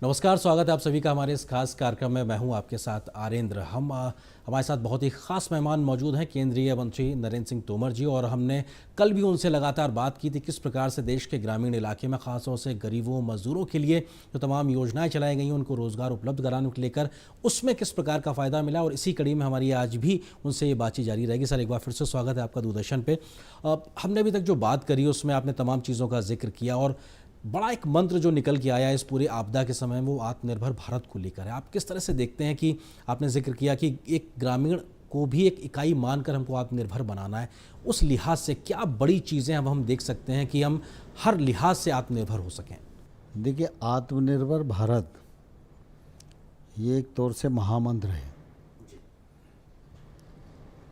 नमस्कार, स्वागत है आप सभी का हमारे इस खास कार्यक्रम में। मैं हूं आपके साथ आरेंद्र। हमारे साथ बहुत ही खास मेहमान मौजूद हैं, केंद्रीय मंत्री नरेंद्र सिंह तोमर जी। और हमने कल भी उनसे लगातार बात की थी किस प्रकार से देश के ग्रामीण इलाके में खासतौर से गरीबों मजदूरों के लिए जो तमाम योजनाएं चलाई गई हैं उनको रोजगार उपलब्ध कराने को लेकर उसमें किस प्रकार का फ़ायदा मिला। और इसी कड़ी में हमारी आज भी उनसे ये बातचीत जारी रहेगी। सर, एक बार फिर से स्वागत है आपका दूरदर्शन पे। हमने अभी तक जो बात करी उसमें आपने तमाम चीज़ों का जिक्र किया और बड़ा एक मंत्र जो निकल के आया इस पूरे आपदा के समय में वो आत्मनिर्भर भारत को लेकर है। आप किस तरह से देखते हैं कि आपने जिक्र किया कि एक ग्रामीण को भी एक इकाई मानकर हमको आत्मनिर्भर बनाना है, उस लिहाज से क्या बड़ी चीज़ें अब हम देख सकते हैं कि हम हर लिहाज से आत्मनिर्भर हो सकें? देखिए, आत्मनिर्भर भारत ये एक तौर से महामंत्र है।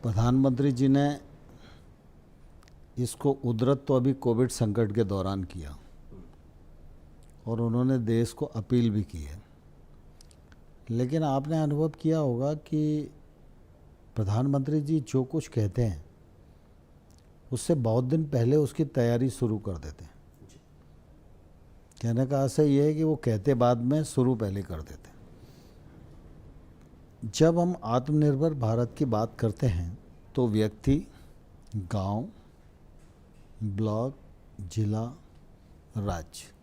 प्रधानमंत्री जी ने इसको उद्धृत तो अभी कोविड संकट के दौरान किया और उन्होंने देश को अपील भी की है। लेकिन आपने अनुभव किया होगा कि प्रधानमंत्री जी जो कुछ कहते हैं उससे बहुत दिन पहले उसकी तैयारी शुरू कर देते हैं। कहने का आशय ये है कि वो कहते बाद में, शुरू पहले कर देते हैं। जब हम आत्मनिर्भर भारत की बात करते हैं तो व्यक्ति, गांव, ब्लॉक, जिला, राज्य,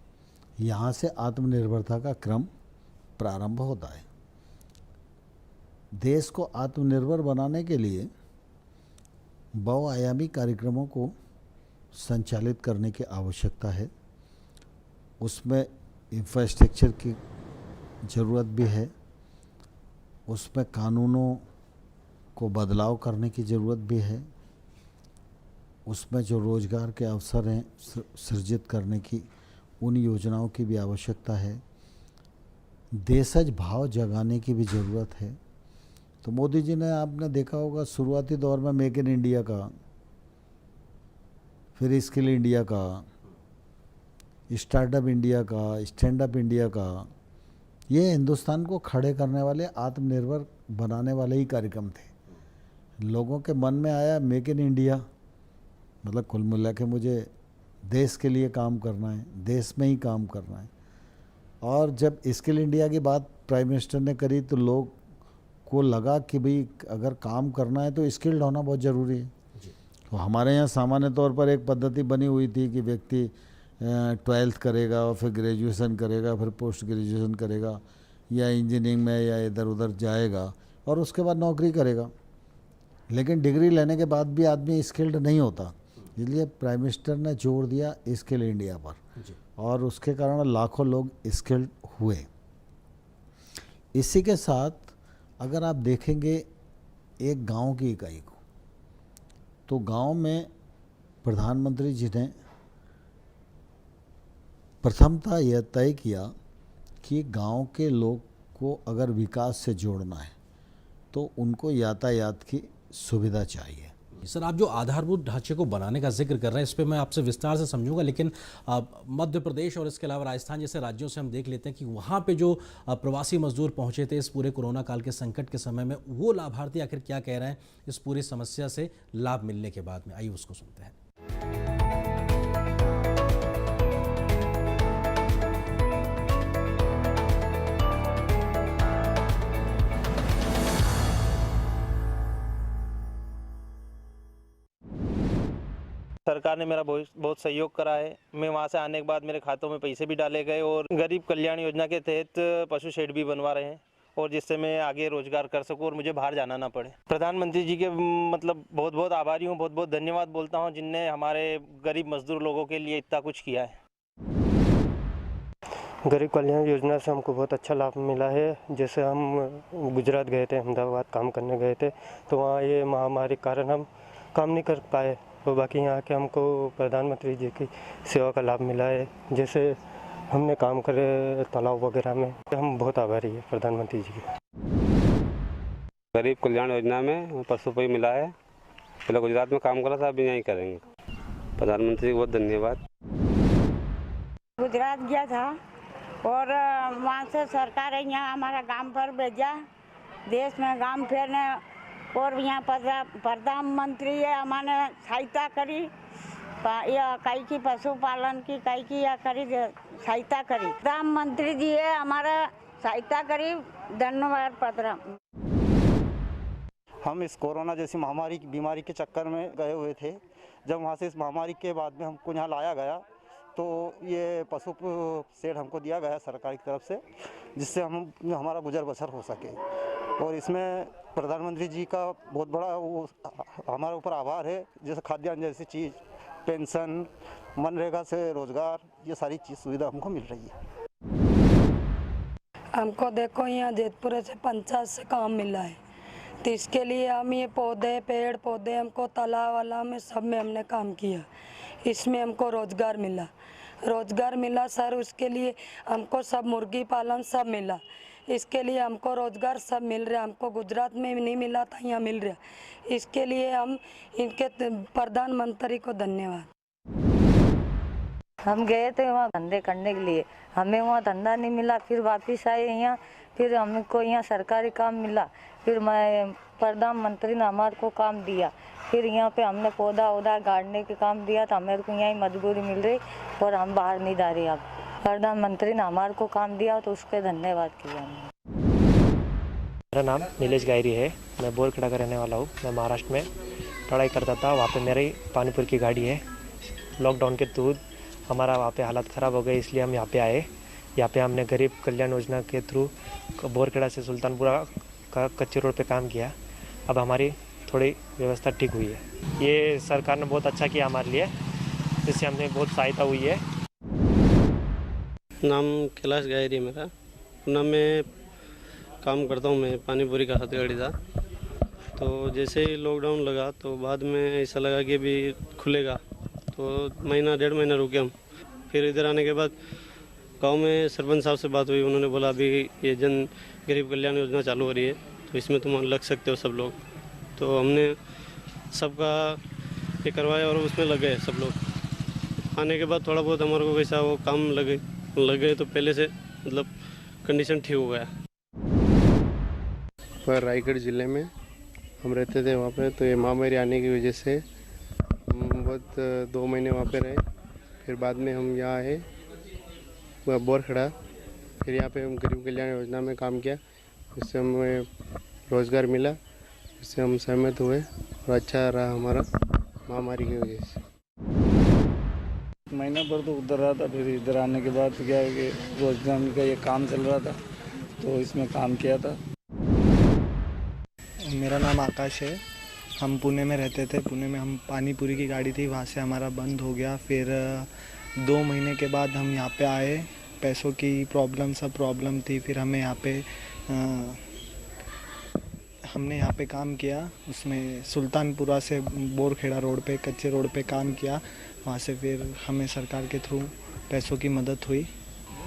यहाँ से आत्मनिर्भरता का क्रम प्रारंभ होता है। देश को आत्मनिर्भर बनाने के लिए बहुआयामी कार्यक्रमों को संचालित करने की आवश्यकता है। उसमें इंफ्रास्ट्रक्चर की ज़रूरत भी है, उसमें कानूनों को बदलाव करने की ज़रूरत भी है, उसमें जो रोज़गार के अवसर हैं सृजित करने की उन योजनाओं की भी आवश्यकता है। देशज भाव जगाने की भी ज़रूरत है। तो मोदी जी ने, आपने देखा होगा, शुरुआती दौर में मेक इन इंडिया का, फिर स्किल इंडिया का, स्टार्टअप इंडिया का, स्टैंड अप इंडिया का, ये हिंदुस्तान को खड़े करने वाले, आत्मनिर्भर बनाने वाले ही कार्यक्रम थे। लोगों के मन में आया मेक इन इंडिया, मतलब कुल मिला के मुझे देश के लिए काम करना है, देश में ही काम करना है। और जब स्किल इंडिया की बात प्राइम मिनिस्टर ने करी तो लोग को लगा कि भाई अगर काम करना है तो स्किल्ड होना बहुत ज़रूरी है। तो हमारे यहाँ सामान्य तौर पर एक पद्धति बनी हुई थी कि व्यक्ति 12th करेगा और फिर ग्रेजुएशन करेगा, फिर पोस्ट ग्रेजुएशन करेगा या इंजीनियरिंग में या इधर उधर जाएगा और उसके बाद नौकरी करेगा। लेकिन डिग्री लेने के बाद भी आदमी स्किल्ड नहीं होता, इसलिए प्राइम मिनिस्टर ने जोर दिया स्किल इंडिया पर और उसके कारण लाखों लोग स्किल्ड हुए। इसी के साथ अगर आप देखेंगे एक गांव की इकाई को, तो गांव में प्रधानमंत्री जी ने प्रथमतः यह तय किया कि गांव के लोग को अगर विकास से जोड़ना है तो उनको यातायात की सुविधा चाहिए। सर, आप जो आधारभूत ढांचे को बनाने का जिक्र कर रहे हैं इस पे मैं आपसे विस्तार से समझूंगा, लेकिन मध्य प्रदेश और इसके अलावा राजस्थान जैसे राज्यों से हम देख लेते हैं कि वहाँ पे जो प्रवासी मजदूर पहुँचे थे इस पूरे कोरोना काल के संकट के समय में, वो लाभार्थी आखिर क्या कह रहे हैं इस पूरी समस्या से लाभ मिलने के बाद में। आइए उसको सुनते हैं। सरकार ने मेरा बहुत सहयोग करा है। मैं वहाँ से आने के बाद मेरे खातों में पैसे भी डाले गए और गरीब कल्याण योजना के तहत पशु शेड भी बनवा रहे हैं और जिससे मैं आगे रोजगार कर सकूं और मुझे बाहर जाना ना पड़े। प्रधानमंत्री जी के मतलब बहुत बहुत आभारी हूँ, बहुत बहुत धन्यवाद बोलता हूँ जिनने हमारे गरीब मजदूर लोगों के लिए इतना कुछ किया है। गरीब कल्याण योजना से हमको बहुत अच्छा लाभ मिला है। जैसे हम गुजरात गए थे, अहमदाबाद काम करने गए थे, तो वहाँ ये महामारी के कारण हम काम नहीं कर पाए, तो बाकी यहाँ के हमको प्रधानमंत्री जी की सेवा का लाभ मिला है। जैसे हमने काम करे तालाब वगैरह में, हम बहुत आभारी है प्रधानमंत्री जी के। गरीब कल्याण योजना में पशु पे मिला है। पहले गुजरात में काम करा था, अभी यहीं करेंगे। प्रधानमंत्री को बहुत धन्यवाद। गुजरात गया था और वहाँ से सरकार है यहाँ हमारा गांव पर भेजा, देश में गांव फेरने, और यहाँ प्रधानमंत्री है हमारे सहायता करी, कई की पशुपालन की, कई की या करी सहायता करी। प्रधानमंत्री जी है हमारा सहायता करी, धन्यवाद पत्र। हम इस कोरोना जैसी महामारी की बीमारी के चक्कर में गए हुए थे। जब वहाँ से इस महामारी के बाद में हमको यहाँ लाया गया तो ये पशु शेड हमको दिया गया सरकार की तरफ से, जिससे हम हमारा गुजर बसर हो सके। और इसमें प्रधानमंत्री जी का बहुत बड़ा वो हमारे ऊपर आभार है। जैसे खाद्यान्न जैसी चीज़, पेंशन, मनरेगा से रोज़गार, ये सारी चीज़ सुविधा हमको मिल रही है। हमको देखो यहाँ जेतपुर से पंचायत से काम मिला है, तो इसके लिए हम ये पौधे, पेड़ पौधे, हमको तालाब वाला में सब में हमने काम किया। इसमें हमको रोज़गार मिला सर। उसके लिए हमको सब मुर्गी पालन सब मिला। इसके लिए हमको रोज़गार सब मिल रहा है। हमको गुजरात में नहीं मिला था, यहाँ मिल रहा है। इसके लिए हम इनके प्रधानमंत्री को धन्यवाद। हम गए थे वहाँ धंधे करने के लिए, हमें वहाँ धंधा नहीं मिला। फिर वापस आए यहाँ, फिर हमको यहाँ सरकारी काम मिला। फिर मैं प्रधानमंत्री ने हमारे को काम दिया। फिर यहाँ पे हमने पौधा वौधा गाड़ने के काम दिया, तो हमारे को यहाँ मजदूरी मिल रही और हम बाहर नहीं जा रहे। अब प्रधानमंत्री ने हमारे को काम दिया तो उसके धन्यवाद किया हमने। मेरा नाम नीलेश गायरी है, मैं बोरखेड़ा का रहने वाला हूँ। मैं महाराष्ट्र में पढ़ाई करता था, वहाँ पे मेरी पानीपुर की गाड़ी है। लॉकडाउन के थ्रू हमारा वहाँ पे हालत ख़राब हो गई, इसलिए हम यहाँ पे आए। यहाँ पे हमने गरीब कल्याण योजना के थ्रू बोरखेड़ा से सुल्तानपुरा का कच्चे रोड पे काम किया। अब हमारी थोड़ी व्यवस्था ठीक हुई है। ये सरकार ने बहुत अच्छा किया हमारे लिए, जिससे हमें बहुत सहायता हुई है। नाम कैलाश गायरी मेरा, पुणे में काम करता हूँ। मैं पानीपुरी का हथकड़ी था। तो जैसे ही लॉकडाउन लगा तो बाद में ऐसा लगा कि अभी खुलेगा, तो महीना 1.5 महीना रुके हम। फिर इधर आने के बाद गांव में सरपंच साहब से बात हुई, उन्होंने बोला अभी ये जन गरीब कल्याण योजना चालू हो रही है, तो इसमें तुम लग सकते हो सब लोग। तो हमने सबका ये करवाया और उसमें लग गए सब लोग। आने के बाद थोड़ा बहुत हमारे को वैसा वो काम लग गए तो पहले से मतलब कंडीशन ठीक हो गया। पर रायगढ़ ज़िले में हम रहते थे वहाँ पे, तो ये महामारी आने की वजह से हम बहुत 2 महीने वहाँ पे रहे। फिर बाद में हम यहाँ आए बोरखेड़ा। फिर यहाँ पे हम गरीब कल्याण योजना में काम किया, इससे हमें रोज़गार मिला, इससे हम सहमत हुए और अच्छा रहा हमारा महामारी की वजह से। महीना भर तो उधर रहा था, फिर इधर आने के बाद क्या है कि रोजगार का ये काम चल रहा था, तो इसमें काम किया था। मेरा नाम आकाश है, हम पुणे में रहते थे। पुणे में हम पानीपुरी की गाड़ी थी, वहाँ से हमारा बंद हो गया। फिर 2 महीने के बाद हम यहाँ पे आए। पैसों की प्रॉब्लम थी। फिर हमें यहाँ पे हमने यहाँ पे काम किया। उसमें सुल्तानपुरा से बोरखेड़ा रोड पे, कच्चे रोड पे काम किया। वहाँ से फिर हमें सरकार के थ्रू पैसों की मदद हुई।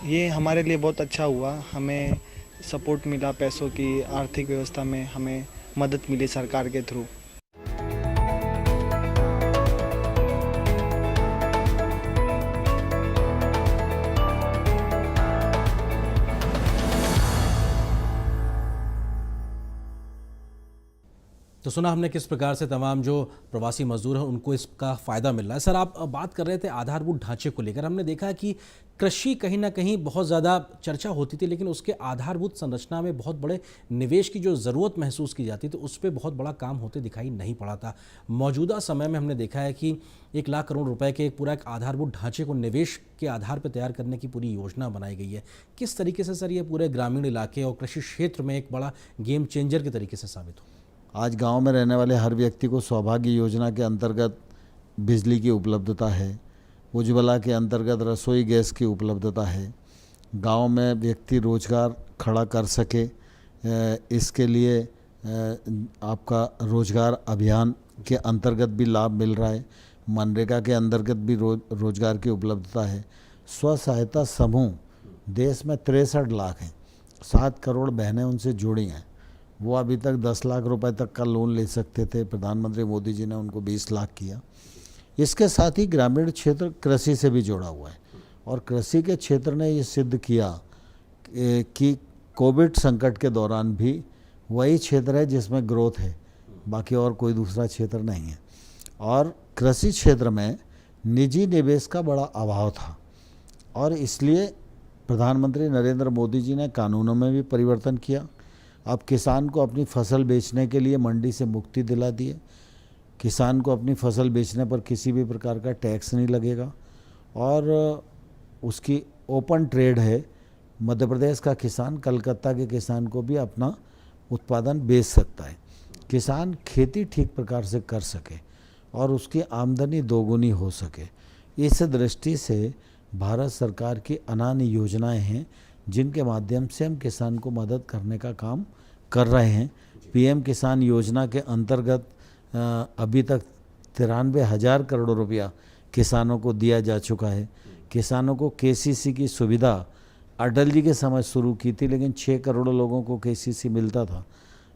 ये हमारे लिए बहुत अच्छा हुआ, हमें सपोर्ट मिला पैसों की, आर्थिक व्यवस्था में हमें मदद मिली सरकार के थ्रू। तो सुना हमने किस प्रकार से तमाम जो प्रवासी मजदूर हैं उनको इसका फ़ायदा मिल रहा है। सर, आप बात कर रहे थे आधारभूत ढांचे को लेकर। हमने देखा कि कृषि कहीं ना कहीं बहुत ज़्यादा चर्चा होती थी, लेकिन उसके आधारभूत संरचना में बहुत बड़े निवेश की जो ज़रूरत महसूस की जाती थी, उस पर बहुत बड़ा काम होते दिखाई नहीं पड़ा था। मौजूदा समय में हमने देखा है कि 1 लाख करोड़ रुपए के पूरा एक आधारभूत ढांचे को निवेश के आधार पर तैयार करने की पूरी योजना बनाई गई है। किस तरीके से सर ये पूरे ग्रामीण इलाके और कृषि क्षेत्र में एक बड़ा गेम चेंजर के तरीके से साबित हो? आज गांव में रहने वाले हर व्यक्ति को सौभाग्य योजना के अंतर्गत बिजली की उपलब्धता है, उज्ज्वला के अंतर्गत रसोई गैस की उपलब्धता है। गांव में व्यक्ति रोजगार खड़ा कर सके, इसके लिए आपका रोजगार अभियान के अंतर्गत भी लाभ मिल रहा है। मनरेगा के अंतर्गत भी रोजगार की उपलब्धता है। स्व सहायता समूह देश में 63 लाख हैं, 7 करोड़ बहनें उनसे जुड़ी हैं। वो अभी तक 10 लाख रुपए तक का लोन ले सकते थे, प्रधानमंत्री मोदी जी ने उनको 20 लाख किया। इसके साथ ही ग्रामीण क्षेत्र कृषि से भी जुड़ा हुआ है और कृषि के क्षेत्र ने ये सिद्ध किया कि कोविड संकट के दौरान भी वही क्षेत्र है जिसमें ग्रोथ है, बाकी और कोई दूसरा क्षेत्र नहीं है। और कृषि क्षेत्र में निजी निवेश का बड़ा अभाव था। और इसलिए प्रधानमंत्री नरेंद्र मोदी जी ने कानूनों में भी परिवर्तन किया। अब किसान को अपनी फसल बेचने के लिए मंडी से मुक्ति दिला दी है। किसान को अपनी फसल बेचने पर किसी भी प्रकार का टैक्स नहीं लगेगा और उसकी ओपन ट्रेड है। मध्य प्रदेश का किसान कलकत्ता के किसान को भी अपना उत्पादन बेच सकता है। किसान खेती ठीक प्रकार से कर सके और उसकी आमदनी दोगुनी हो सके, इस दृष्टि से भारत सरकार की अनेक योजनाएं हैं जिनके माध्यम से हम किसान को मदद करने का काम कर रहे हैं। पीएम किसान योजना के अंतर्गत अभी तक 93,000 करोड़ रुपया किसानों को दिया जा चुका है। किसानों को केसीसी की सुविधा अटल जी के समय शुरू की थी, लेकिन 6 करोड़ लोगों को केसीसी मिलता था।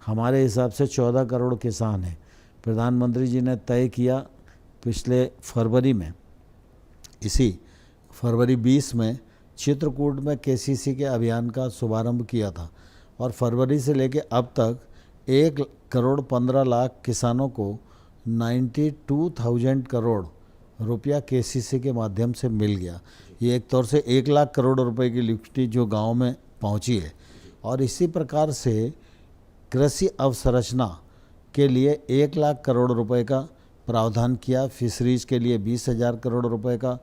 हमारे हिसाब से 14 करोड़ किसान हैं। प्रधानमंत्री जी ने तय किया पिछले फरवरी में, इसी फरवरी 20 में चित्रकूट में केसीसी के अभियान का शुभारंभ किया था और फरवरी से लेकर अब तक 1,15,00,000 किसानों को 92,000 करोड़ रुपया केसीसी के माध्यम से मिल गया। ये एक तौर से 1 लाख करोड़ रुपए की लिक्विडिटी जो गांव में पहुंची है। और इसी प्रकार से कृषि अवसंरचना के लिए 1 लाख करोड़ रुपए का प्रावधान किया। फिशरीज के लिए 20,000 करोड़ रुपए का,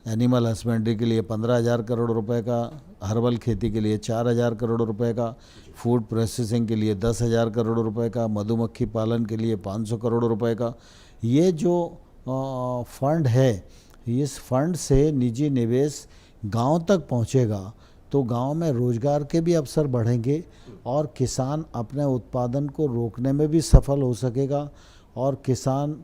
एनिमल हस्बेंड्री के लिए 15,000 करोड़ रुपए का, हर्बल खेती के लिए 4,000 करोड़ रुपए का, फूड प्रोसेसिंग के लिए 10,000 करोड़ रुपए का, मधुमक्खी पालन के लिए 500 करोड़ रुपए का। ये जो फंड है, इस फंड से निजी निवेश गांव तक पहुंचेगा तो गांव में रोजगार के भी अवसर बढ़ेंगे और किसान अपने उत्पादन को रोकने में भी सफल हो सकेगा और किसान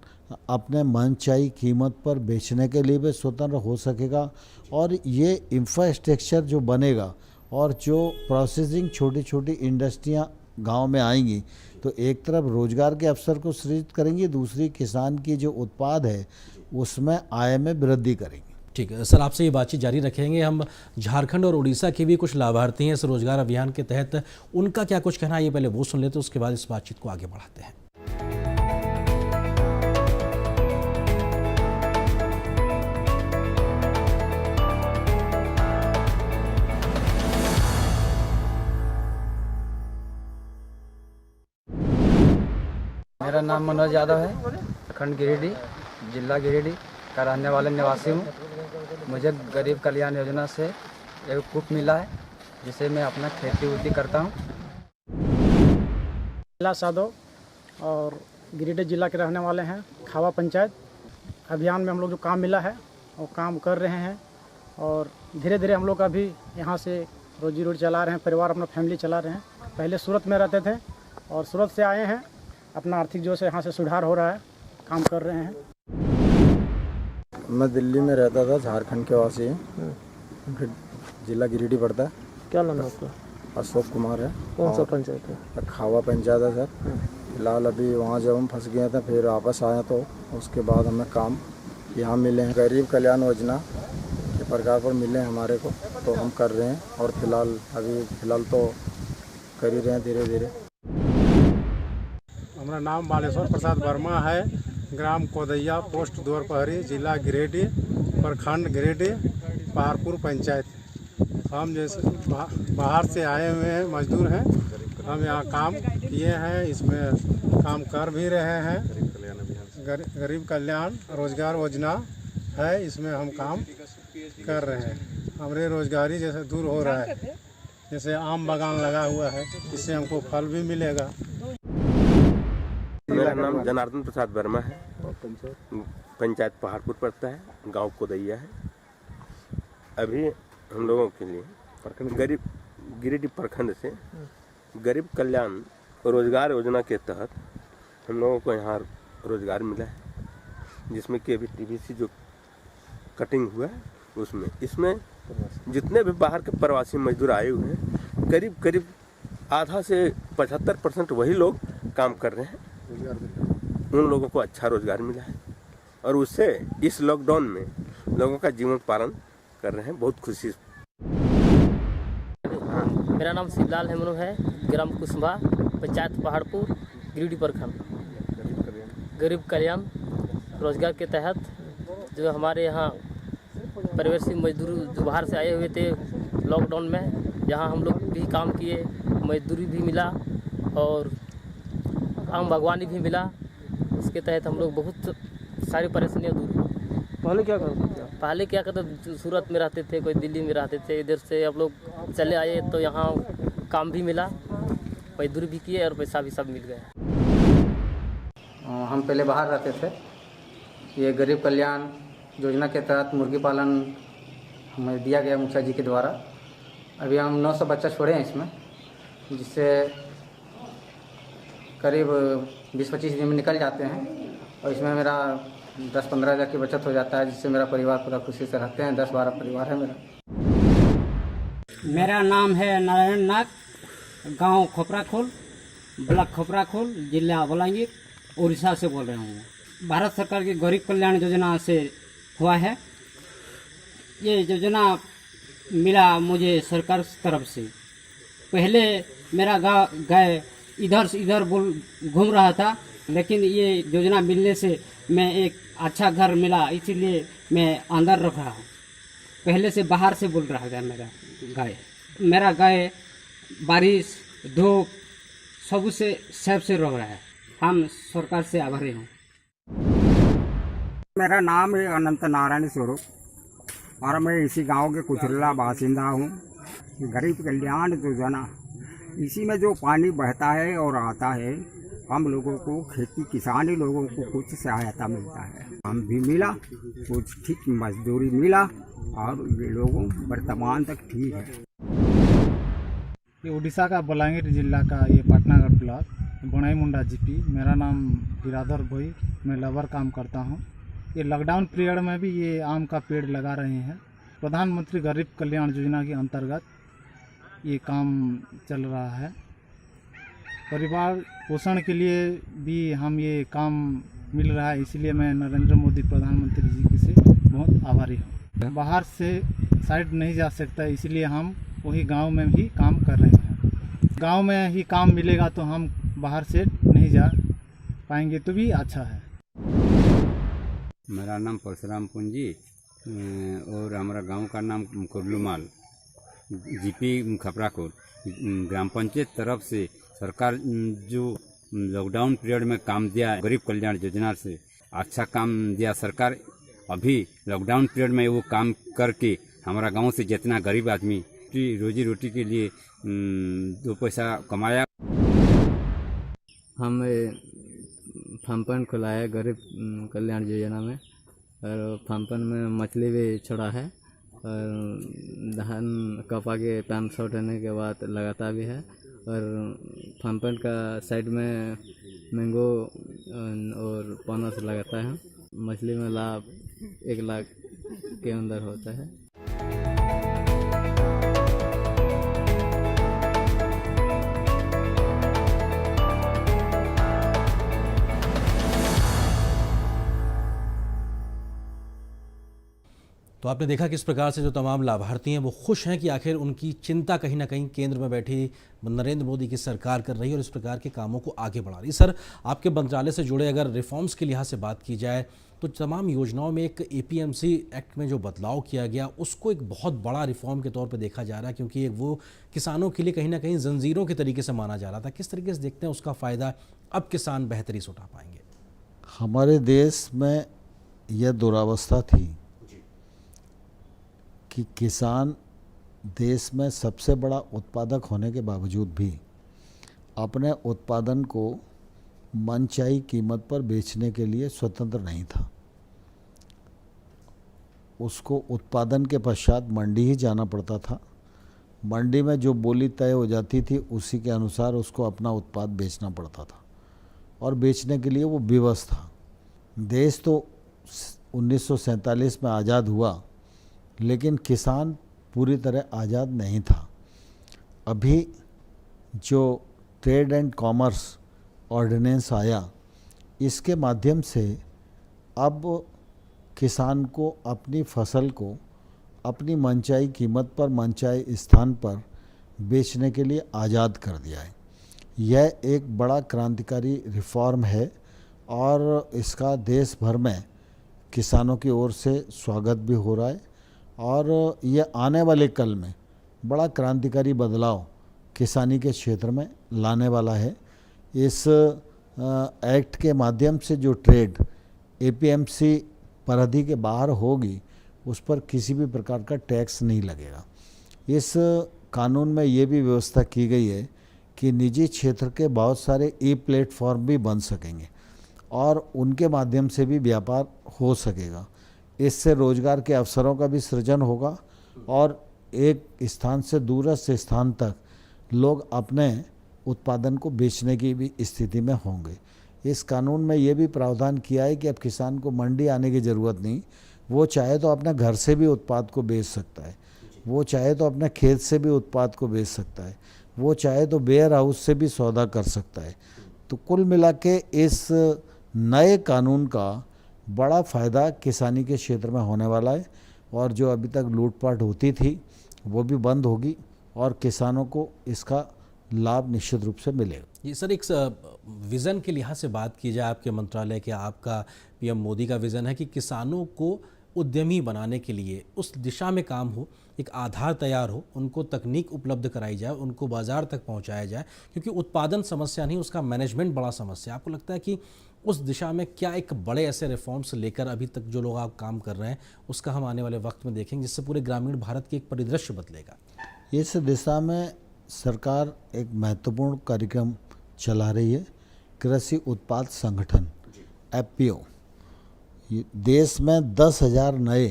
अपने मनचाही कीमत पर बेचने के लिए भी स्वतंत्र हो सकेगा। और ये इंफ्रास्ट्रक्चर जो बनेगा और जो प्रोसेसिंग छोटी छोटी इंडस्ट्रियां गांव में आएंगी तो एक तरफ रोजगार के अवसर को सृजित करेंगी, दूसरी किसान की जो उत्पाद है उसमें आय में वृद्धि करेंगे। ठीक है सर, आपसे ये बातचीत जारी रखेंगे। हम झारखंड और उड़ीसा के भी कुछ लाभार्थी हैं इस रोजगार अभियान के तहत, उनका क्या कुछ कहना है ये पहले वो सुन लेते, उसके बाद इस बातचीत को आगे बढ़ाते हैं। मेरा नाम मनोज यादव है, खंड गिरिडीह, जिला गिरिडीह का रहने वाले निवासी हूँ। मुझे गरीब कल्याण योजना से एक कूप मिला है जिसे मैं अपना खेती वृद्धि करता हूँ। जिला साधो और गिरिडीह जिला के रहने वाले हैं। खावा पंचायत अभियान में हम लोग जो काम मिला है वो काम कर रहे हैं और धीरे धीरे हम लोग अभी यहाँ से रोजी रोटी चला रहे हैं, परिवार अपना फैमिली चला रहे हैं। पहले सूरत में रहते थे और सूरत से आए हैं, अपना आर्थिक जो से यहाँ से सुधार हो रहा है, काम कर रहे हैं। मैं दिल्ली में रहता था, झारखंड के वासी हैं, जिला गिरिडीह पड़ता है। क्या नाम है आपका? अशोक कुमार है। कौन सा पंचायत है? खावा पंचायत है सर। फिलहाल अभी वहाँ जब हम फंस गए थे फिर वापस आए तो उसके बाद हमें काम यहाँ मिले हैं। गरीब कल्याण योजना के प्रकार पर मिले हैं हमारे को, तो हम कर रहे हैं और फिलहाल तो कर ही रहे हैं धीरे धीरे। हमारा नाम बालेश्वर प्रसाद वर्मा है, ग्राम कोदैया, पोस्ट दोरपहरी, जिला गिरिडीह, प्रखंड गिरिडीह, पहाड़पुर पंचायत। हम जैसे बाहर से आए हुए हैं, मजदूर हैं। हम यहाँ काम किए हैं, इसमें काम कर भी रहे हैं। गरीब कल्याण रोजगार योजना है, इसमें हम काम कर रहे हैं। हमारे रोजगारी जैसे दूर हो रहा है, जैसे आम बागान लगा हुआ है, इससे हमको फल भी मिलेगा। मेरा नाम जनार्दन प्रसाद वर्मा है, पंचायत पहाड़पुर पड़ता है, गांव कोदैया है। अभी हम लोगों के लिए गरीब गिरिडीह प्रखंड से गरीब कल्याण रोजगार योजना के तहत हम लोगों को यहाँ रोजगार मिला है, जिसमें कि अभी टीवीसी जो कटिंग हुआ है इसमें जितने भी बाहर के प्रवासी मजदूर आए हुए हैं, करीब आधा से 75% वही लोग काम कर रहे हैं। उन लोगों को अच्छा रोजगार मिला है और उससे इस लॉकडाउन में लोगों का जीवन पालन कर रहे हैं, बहुत खुशी। मेरा नाम शिवलाल हेमनु है, ग्राम कुसुम्भा, पंचायत पहाड़पुर, गिरिडीह प्रखंड। गरीब कल्याण रोजगार के तहत जो हमारे यहाँ प्रवासी मजदूर जो बाहर से आए हुए थे लॉकडाउन में, यहाँ हम लोग भी काम किए, मजदूरी भी मिला और आम बागवानी भी मिला। इसके तहत हम लोग बहुत सारी परेशानियाँ दूर हुई। पहले क्या करते थे? पहले क्या करते, सूरत में रहते थे, कोई दिल्ली में रहते थे, इधर से हम लोग चले आए तो यहाँ काम भी मिला, मजदूरी भी किए और पैसा भी सब मिल गया। हम पहले बाहर रहते थे। ये गरीब कल्याण योजना के तहत मुर्गी पालन हमें दिया गया मुखिया जी के द्वारा। अभी हम 900 बच्चा छोड़े हैं इसमें, जिससे करीब 20-25 दिन में निकल जाते हैं और इसमें मेरा 10-15 हज़ार की बचत हो जाता है, जिससे मेरा परिवार पूरा खुशी से रहते हैं। 10-12 परिवार है मेरा। मेरा नाम है नारायण नाग, गांव खोपराखोल, ब्लॉक खोपराखोल, जिला बलांगीर, उड़ीसा से बोल रहा हूँ। भारत सरकार की गरीब कल्याण योजना से हुआ है। ये योजना मिला मुझे सरकार की तरफ से। पहले मेरा गाय इधर से इधर घूम रहा था, लेकिन ये योजना मिलने से मैं एक अच्छा घर मिला, इसीलिए मैं अंदर रख रहा हूँ। पहले से बाहर से बोल रहा था मेरा गाय बारिश धूप सब से सेफ से रह रहा है। हम सरकार से आभारी हूँ। मेरा नाम है अनंत नारायण स्वरूप और मैं इसी गांव के कुचरला बासिंदा हूँ। गरीब कल्याण योजना, इसी में जो पानी बहता है और आता है, हम लोगों को खेती किसानी लोगों को कुछ सहायता मिलता है। हम भी मिला, कुछ ठीक मजदूरी मिला और ये लोगों वर्तमान तक ठीक है। ये उड़ीसा का बलांगीर जिला का ये पाटनागढ़ ब्लॉक बनाई मुंडा जीपी। मेरा नाम बिरादर भोई, मैं लेबर काम करता हूँ। ये लॉकडाउन पीरियड में भी ये आम का पेड़ लगा रहे हैं। प्रधानमंत्री गरीब कल्याण योजना के अंतर्गत ये काम चल रहा है। परिवार पोषण के लिए भी हम ये काम मिल रहा है, इसलिए मैं नरेंद्र मोदी प्रधानमंत्री जी के से बहुत आभारी हूँ। बाहर से साइड नहीं जा सकता, इसलिए हम वही गांव में ही काम कर रहे हैं। गांव में ही काम मिलेगा तो हम बाहर से नहीं जा पाएंगे, तो भी अच्छा है। मेरा नाम परशुराम पूंजी और हमारा गांव का नाम कुरलूमाल, जीपी खपराकोट। ग्राम पंचायत तरफ से सरकार जो लॉकडाउन पीरियड में काम दिया, गरीब कल्याण योजना से अच्छा काम दिया सरकार। अभी लॉकडाउन पीरियड में वो काम करके हमारा गांव से जितना गरीब आदमी रोजी रोटी के लिए 2 पैसा कमाया। हम फार्मपन खुलाया गरीब कल्याण योजना में, और फार्मपन में मछली भी छोड़ा है और धान कपा के पान शॉट होने के बाद लगाता भी है। और फार्मपन का साइड में मैंगो और पनस लगाता है। मछली में लाभ 1 लाख के अंदर होता है। तो आपने देखा किस प्रकार से जो तमाम लाभार्थी हैं वो खुश हैं कि आखिर उनकी चिंता कहीं ना कहीं केंद्र में बैठी नरेंद्र मोदी की सरकार कर रही है और इस प्रकार के कामों को आगे बढ़ा रही है। सर, आपके मंत्रालय से जुड़े अगर रिफॉर्म्स के लिहाज से बात की जाए तो तमाम योजनाओं में एक APMC एक्ट में जो बदलाव किया गया उसको एक बहुत बड़ा रिफॉर्म के तौर पर देखा जा रहा है, क्योंकि वो किसानों के लिए कहीं ना कहीं जंजीरों के तरीके से माना जा रहा था। किस तरीके से देखते हैं उसका फ़ायदा अब किसान बेहतरी से उठा पाएंगे? हमारे देश में यह दुरावस्था थी कि किसान देश में सबसे बड़ा उत्पादक होने के बावजूद भी अपने उत्पादन को मनचाही कीमत पर बेचने के लिए स्वतंत्र नहीं था। उसको उत्पादन के पश्चात मंडी ही जाना पड़ता था। मंडी में जो बोली तय हो जाती थी उसी के अनुसार उसको अपना उत्पाद बेचना पड़ता था और बेचने के लिए वो विवश था। देश तो 1947 में आज़ाद हुआ, लेकिन किसान पूरी तरह आज़ाद नहीं था। अभी जो ट्रेड एंड कॉमर्स ऑर्डिनेंस आया, इसके माध्यम से अब किसान को अपनी फसल को अपनी मनचाही कीमत पर मनचाही स्थान पर बेचने के लिए आज़ाद कर दिया है। यह एक बड़ा क्रांतिकारी रिफॉर्म है और इसका देश भर में किसानों की ओर से स्वागत भी हो रहा है और ये आने वाले कल में बड़ा क्रांतिकारी बदलाव किसानी के क्षेत्र में लाने वाला है। इस एक्ट के माध्यम से जो ट्रेड एपीएमसी परिधि के बाहर होगी उस पर किसी भी प्रकार का टैक्स नहीं लगेगा। इस कानून में ये भी व्यवस्था की गई है कि निजी क्षेत्र के बहुत सारे ई प्लेटफॉर्म भी बन सकेंगे और उनके माध्यम से भी व्यापार हो सकेगा। इससे रोजगार के अवसरों का भी सृजन होगा और एक स्थान से दूरस्थ स्थान तक लोग अपने उत्पादन को बेचने की भी स्थिति में होंगे। इस कानून में ये भी प्रावधान किया है कि अब किसान को मंडी आने की ज़रूरत नहीं, वो चाहे तो अपने घर से भी उत्पाद को बेच सकता है, वो चाहे तो अपने खेत से भी उत्पाद को बेच सकता है, वो चाहे तो वेयर हाउस से भी सौदा कर सकता है। तो कुल मिला के इस नए कानून का बड़ा फ़ायदा किसानी के क्षेत्र में होने वाला है और जो अभी तक लूटपाट होती थी वो भी बंद होगी और किसानों को इसका लाभ निश्चित रूप से मिलेगा। ये सर एक विज़न के लिहाज से बात की जाए, आपके मंत्रालय के, आपका पीएम मोदी का विज़न है कि किसानों को उद्यमी बनाने के लिए उस दिशा में काम हो, एक आधार तैयार हो, उनको तकनीक उपलब्ध कराई जाए, उनको बाज़ार तक पहुंचाया जाए, क्योंकि उत्पादन समस्या नहीं, उसका मैनेजमेंट बड़ा समस्या। आपको लगता है कि उस दिशा में क्या एक बड़े ऐसे रिफॉर्म्स लेकर अभी तक जो लोग आप काम कर रहे हैं उसका हम आने वाले वक्त में देखेंगे जिससे पूरे ग्रामीण भारत की एक परिदृश्य बदलेगा? इस दिशा में सरकार एक महत्वपूर्ण कार्यक्रम चला रही है, कृषि उत्पाद संगठन एफपीओ। देश में 10,000 नए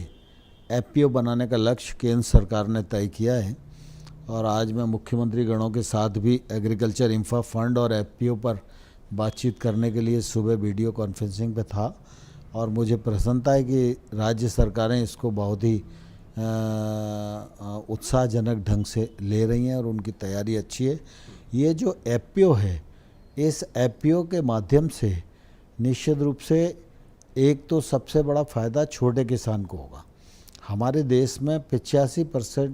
एफपीओ बनाने का लक्ष्य केंद्र सरकार ने तय किया है और आज मैं मुख्यमंत्री गणों के साथ भी एग्रीकल्चर इंफ्रा फंड और एफपीओ पर बातचीत करने के लिए सुबह वीडियो कॉन्फ्रेंसिंग पे था और मुझे प्रसन्नता है कि राज्य सरकारें इसको बहुत ही उत्साहजनक ढंग से ले रही हैं और उनकी तैयारी अच्छी है। ये जो एफपीओ है, इस एफपीओ के माध्यम से निश्चित रूप से एक तो सबसे बड़ा फ़ायदा छोटे किसान को होगा। हमारे देश में 85%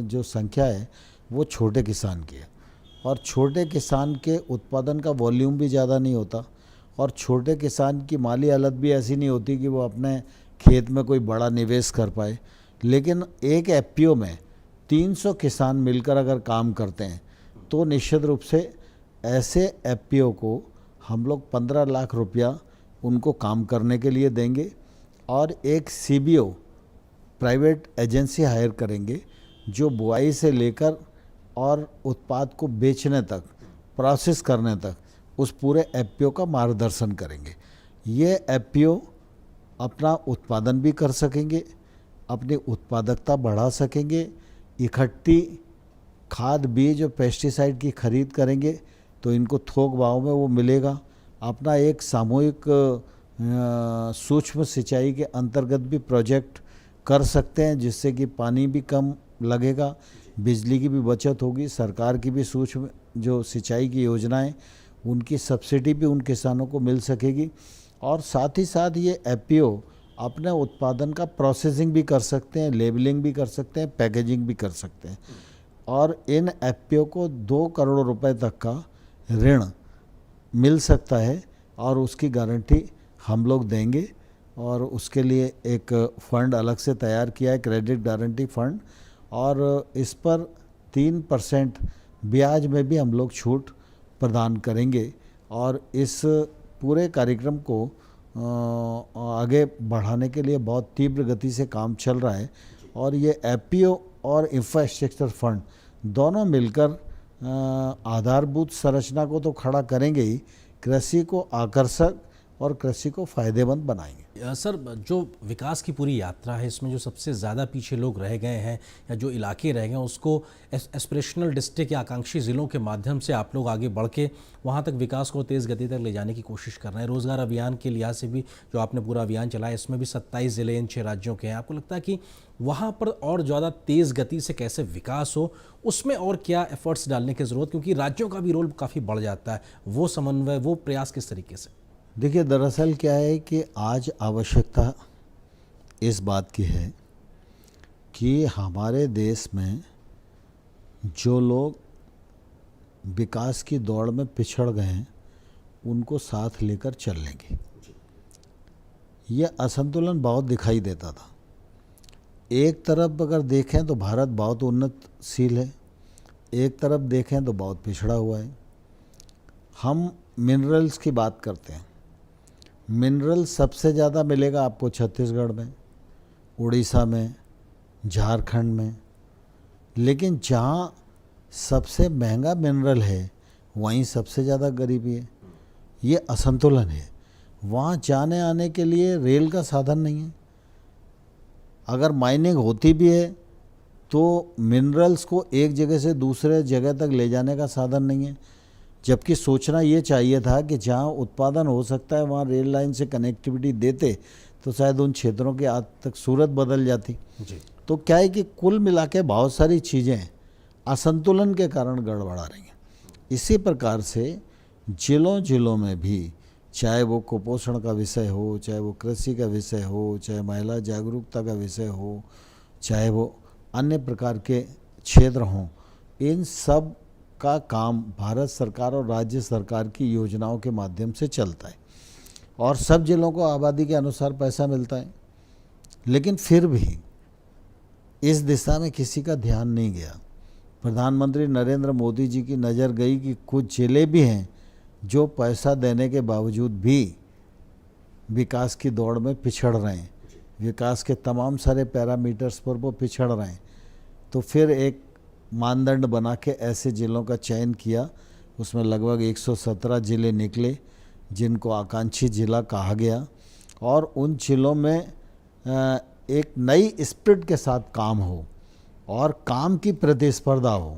जो संख्या है वो छोटे किसान की है और छोटे किसान के उत्पादन का वॉल्यूम भी ज़्यादा नहीं होता और छोटे किसान की माली हालत भी ऐसी नहीं होती कि वो अपने खेत में कोई बड़ा निवेश कर पाए। लेकिन एक एफपीओ में 300 किसान मिलकर अगर काम करते हैं तो निश्चित रूप से ऐसे एफपीओ को हम लोग 15 लाख रुपया उनको काम करने के लिए देंगे और एक सीबीओ प्राइवेट एजेंसी हायर करेंगे जो बुआई से लेकर और उत्पाद को बेचने तक, प्रोसेस करने तक उस पूरे एफपीओ का मार्गदर्शन करेंगे। ये एफपीओ अपना उत्पादन भी कर सकेंगे, अपनी उत्पादकता बढ़ा सकेंगे, इकट्ठी खाद, बीज और पेस्टिसाइड की खरीद करेंगे तो इनको थोक भाव में वो मिलेगा। अपना एक सामूहिक सूक्ष्म सिंचाई के अंतर्गत भी प्रोजेक्ट कर सकते हैं जिससे कि पानी भी कम लगेगा, बिजली की भी बचत होगी, सरकार की भी सूक्ष्म जो सिंचाई की योजनाएं उनकी सब्सिडी भी उन किसानों को मिल सकेगी और साथ ही साथ ये एफपीओ अपने उत्पादन का प्रोसेसिंग भी कर सकते हैं, लेबलिंग भी कर सकते हैं, पैकेजिंग भी कर सकते हैं और इन एफपीओ को 2 करोड़ रुपए तक का ऋण मिल सकता है और उसकी गारंटी हम लोग देंगे और उसके लिए एक फ़ंड अलग से तैयार किया है, क्रेडिट गारंटी फ़ंड, और इस पर 3% ब्याज में भी हम लोग छूट प्रदान करेंगे और इस पूरे कार्यक्रम को आगे बढ़ाने के लिए बहुत तीव्र गति से काम चल रहा है और ये एफपीओ और इंफ्रास्ट्रक्चर फंड दोनों मिलकर आधारभूत संरचना को तो खड़ा करेंगे ही, कृषि को आकर्षक और कृषि को फ़ायदेमंद बनाएंगे। सर, जो विकास की पूरी यात्रा है इसमें जो सबसे ज़्यादा पीछे लोग रह गए हैं या जो इलाके रह गए हैं उसको एस्पिरेशनल डिस्ट्रिक्ट या आकांक्षी ज़िलों के माध्यम से आप लोग आगे बढ़ के वहाँ तक विकास को तेज़ गति तक ले जाने की कोशिश कर रहे हैं। रोज़गार अभियान के लिहाज से भी जो आपने पूरा अभियान चलाया इसमें भी 27 ज़िले इन 6 राज्यों के हैं। आपको लगता है कि वहाँ पर और ज़्यादा तेज़ गति से कैसे विकास हो, उसमें और क्या एफर्ट्स डालने की ज़रूरत, क्योंकि राज्यों का भी रोल काफ़ी बढ़ जाता है, वो समन्वय, वो प्रयास किस तरीके से? देखिए, दरअसल क्या है कि आज आवश्यकता इस बात की है कि हमारे देश में जो लोग विकास की दौड़ में पिछड़ गए हैं उनको साथ लेकर चलने की, यह असंतुलन बहुत दिखाई देता था एक तरफ अगर देखें तो भारत बहुत उन्नतशील है, एक तरफ देखें तो बहुत पिछड़ा हुआ है। हम मिनरल्स की बात करते हैं, मिनरल सबसे ज़्यादा मिलेगा आपको छत्तीसगढ़ में, उड़ीसा में, झारखंड में, लेकिन जहाँ सबसे महंगा मिनरल है वहीं सबसे ज़्यादा गरीबी है। ये असंतुलन है। वहाँ जाने आने के लिए रेल का साधन नहीं है, अगर माइनिंग होती भी है तो मिनरल्स को एक जगह से दूसरे जगह तक ले जाने का साधन नहीं है। जबकि सोचना ये चाहिए था कि जहाँ उत्पादन हो सकता है वहाँ रेल लाइन से कनेक्टिविटी देते तो शायद उन क्षेत्रों की आज तक सूरत बदल जाती जी। तो क्या है कि कुल मिला के बहुत सारी चीज़ें असंतुलन के कारण गड़बड़ा रही हैं। इसी प्रकार से जिलों में भी, चाहे वो कुपोषण का विषय हो, चाहे वो कृषि का विषय हो, चाहे महिला जागरूकता का विषय हो, चाहे वो अन्य प्रकार के क्षेत्र हों, इन सब का काम भारत सरकार और राज्य सरकार की योजनाओं के माध्यम से चलता है और सब जिलों को आबादी के अनुसार पैसा मिलता है। लेकिन फिर भी इस दिशा में किसी का ध्यान नहीं गया। प्रधानमंत्री नरेंद्र मोदी जी की नज़र गई कि कुछ जिले भी हैं जो पैसा देने के बावजूद भी विकास की दौड़ में पिछड़ रहे हैं, विकास के तमाम सारे पैरामीटर्स पर वो पिछड़ रहे हैं। तो फिर एक मानदंड बना के ऐसे जिलों का चयन किया, उसमें लगभग 117 जिले निकले जिनको आकांक्षी जिला कहा गया और उन जिलों में एक नई स्पिरिट के साथ काम हो और काम की प्रतिस्पर्धा हो,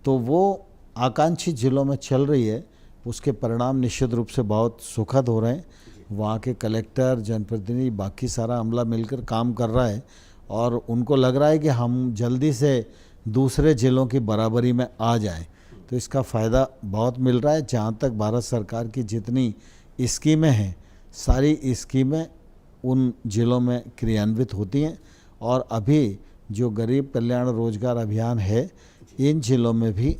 तो वो आकांक्षी जिलों में चल रही है। उसके परिणाम निश्चित रूप से बहुत सुखद हो रहे हैं। वहाँ के कलेक्टर, जनप्रतिनिधि, बाकी सारा अमला मिलकर काम कर रहा है और उनको लग रहा है कि हम जल्दी से दूसरे जिलों की बराबरी में आ जाएं। तो इसका फ़ायदा बहुत मिल रहा है। जहाँ तक भारत सरकार की जितनी स्कीमें हैं, सारी स्कीमें उन जिलों में क्रियान्वित होती हैं और अभी जो गरीब कल्याण रोजगार अभियान है, इन जिलों में भी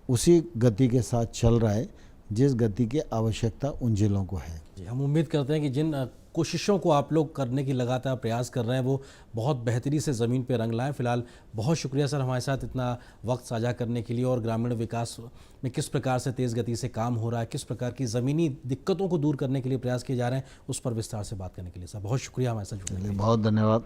उसी गति के साथ चल रहा है जिस गति की आवश्यकता उन जिलों को है। जी, हम उम्मीद करते हैं कि जिन कोशिशों को आप लोग करने की लगातार प्रयास कर रहे हैं वो बहुत बेहतरी से ज़मीन पे रंग लाएं। फिलहाल बहुत शुक्रिया सर हमारे साथ इतना वक्त साझा करने के लिए और ग्रामीण विकास में किस प्रकार से तेज़ गति से काम हो रहा है, किस प्रकार की ज़मीनी दिक्कतों को दूर करने के लिए प्रयास किए जा रहे हैं, उस पर विस्तार से बात करने के लिए सर बहुत शुक्रिया हमारे साथ जुड़ने के लिए। बहुत धन्यवाद।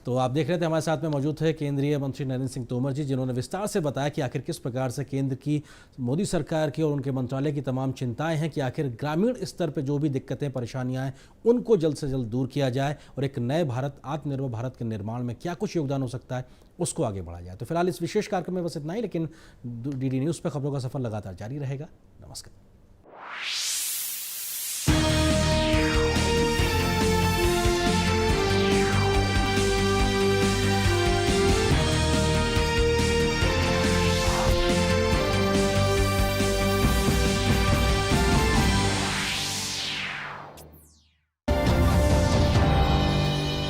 तो आप देख रहे थे हमारे साथ में मौजूद थे केंद्रीय मंत्री नरेंद्र सिंह तोमर जी, जिन्होंने विस्तार से बताया कि आखिर किस प्रकार से केंद्र की, मोदी सरकार की और उनके मंत्रालय की तमाम चिंताएं हैं कि आखिर ग्रामीण स्तर पर जो भी दिक्कतें, परेशानियां हैं उनको जल्द से जल्द दूर किया जाए और एक नए भारत, आत्मनिर्भर भारत के निर्माण में क्या कुछ योगदान हो सकता है उसको आगे बढ़ाया जाए। तो फिलहाल इस विशेष कार्यक्रम में बस इतना ही, लेकिन DD न्यूज़ पर खबरों का सफर लगातार जारी रहेगा। नमस्कार।